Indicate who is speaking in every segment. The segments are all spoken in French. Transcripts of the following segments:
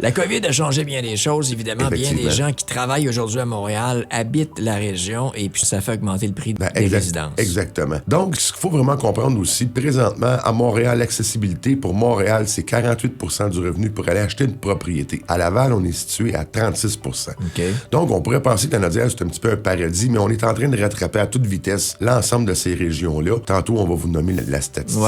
Speaker 1: La COVID a changé bien des choses, évidemment. Bien des gens qui travaillent aujourd'hui à Montréal habitent la région et puis ça fait augmenter le prix des résidences.
Speaker 2: Exactement. Donc, ce qu'il faut vraiment comprendre aussi, présentement, à Montréal, l'accessibilité pour Montréal, c'est 48% du revenu pour aller acheter une propriété. À Laval, on est situé à 36%.
Speaker 1: Okay.
Speaker 2: Donc, on pourrait penser que la Nodière, c'est un petit peu un paradis, mais on est en train de rattraper à toute vitesse l'ensemble de ces régions-là. Tantôt, on va vous nommer la statistique.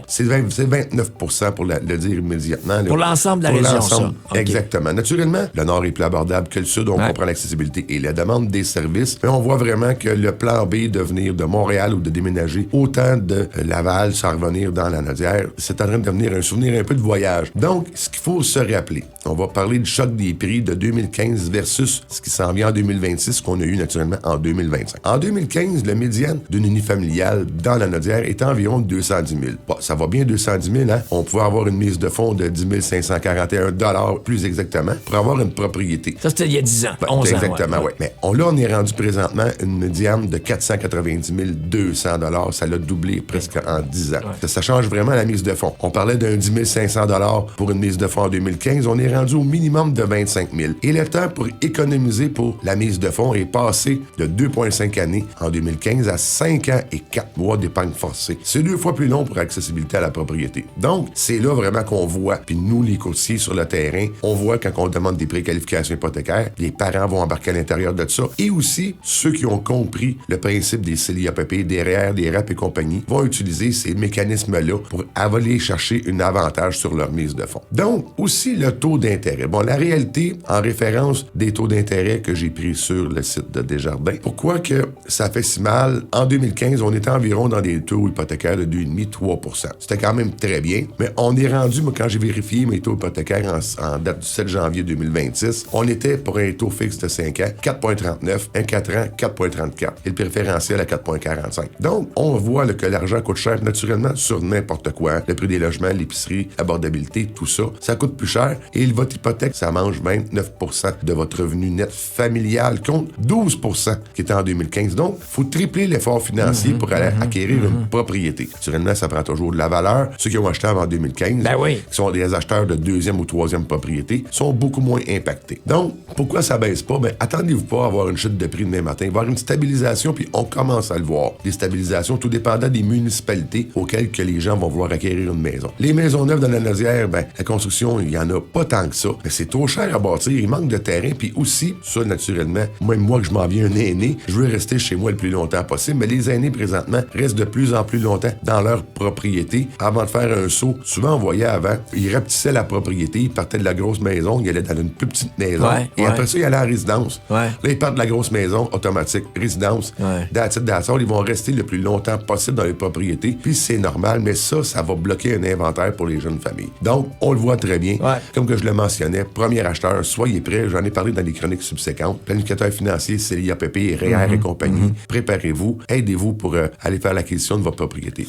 Speaker 2: C'est 29% pour le dire immédiatement. Là.
Speaker 1: Pour l'ensemble de la région, ça.
Speaker 2: Okay. Exactement. Naturellement, le nord est plus abordable que le sud, on comprend l'accessibilité et la demande des services, mais on voit vraiment que le plan B de venir de Montréal ou de déménager autant de Laval sans revenir dans la Nodière, c'est en train de devenir un souvenir un peu de voyage. Donc, ce qu'il faut se rappeler, on va parler du choc des prix de 2015 versus ce qui s'en vient en 2026, qu'on a eu naturellement en 2025. En 2015, le médiane d'une unifamiliale dans la Nodière était environ 210 000. Bon, ça va bien 210 000, hein? On pouvait avoir une mise de fonds de 10 541 $ plus exactement, pour avoir une propriété.
Speaker 1: Ça, c'était il y a 10 ans, 11 ans.
Speaker 2: Exactement, oui. Mais on est rendu présentement une médiane de 490 200 $. Ça l'a doublé presque en 10 ans. Ça change vraiment la mise de fonds. On parlait d'un 10 500 $ pour une mise de fonds en 2015. On est rendu au minimum de 25 000. Et le temps pour économiser pour la mise de fonds est passé de 2,5 années en 2015 à 5 ans et 4 mois d'épargne forcée. C'est 2 fois plus long pour accessibilité à la propriété. Donc, c'est là vraiment qu'on voit, puis nous, les courtiers sur le terrain, on voit quand on demande des préqualifications hypothécaires, les parents vont embarquer à l'intérieur de ça. Et aussi, ceux qui ont compris le principe des CELI-APP, des REER, des RAP et compagnie, vont utiliser ces mécanismes-là pour aller chercher un avantage sur leur mise de fonds. Donc, aussi le taux d'intérêt. Bon, la réalité, en référence des taux d'intérêt que j'ai pris sur le site de Desjardins, pourquoi que ça fait si mal? En 2015, on était environ dans des taux hypothécaires de 2,5-3%. C'était quand même très bien, mais on est rendu, moi, quand j'ai vérifié mes taux hypothécaires en date du 7 janvier 2026, on était pour un taux fixe de 5 ans, 4,39, un 4 ans, 4,34, et le préférentiel à 4,45. Donc, on voit que l'argent coûte cher naturellement sur n'importe quoi. Le prix des logements, l'épicerie, l'abordabilité, tout ça, ça coûte plus cher. Et votre hypothèque, ça mange 29% de votre revenu net familial contre 12% qui était en 2015. Donc, il faut tripler l'effort financier pour aller acquérir une propriété. Naturellement, ça prend toujours de la valeur. Ceux qui ont acheté avant 2015, qui sont des acheteurs de deuxième ou troisième propriété, sont beaucoup moins impactés. Donc, pourquoi ça baisse pas? Ben, attendez-vous pas à avoir une chute de prix demain matin. Il va y avoir une stabilisation, puis on commence à le voir. Des stabilisations, tout dépendant des municipalités auxquelles que les gens vont vouloir acquérir une maison. Les maisons neuves dans la Nodière, ben, la construction, il y en a pas tant que ça. Mais c'est trop cher à bâtir, il manque de terrain, puis aussi, ça, naturellement, même moi que je m'en viens un aîné, je veux rester chez moi le plus longtemps possible, mais les aînés, présentement, restent de plus en plus longtemps dans leur propriété. Avant de faire un saut, souvent, on voyait avant, ils rapetissaient la propriété, ils partaient de la grosse maison, ils allaient dans une plus petite maison, et après ça, ils allaient en résidence. Là, ils partent de la grosse maison, automatique, résidence, ils vont rester le plus longtemps possible dans les propriétés, puis c'est normal, mais ça va bloquer un inventaire pour les jeunes familles. Donc, on le voit très bien. Comme que je le mentionnais, premier acheteur, soyez prêts, j'en ai parlé dans les chroniques subséquentes, planificateur financier, CELI-APP, REER et compagnie, préparez-vous, aidez-vous pour aller faire l'acquisition de votre propriété.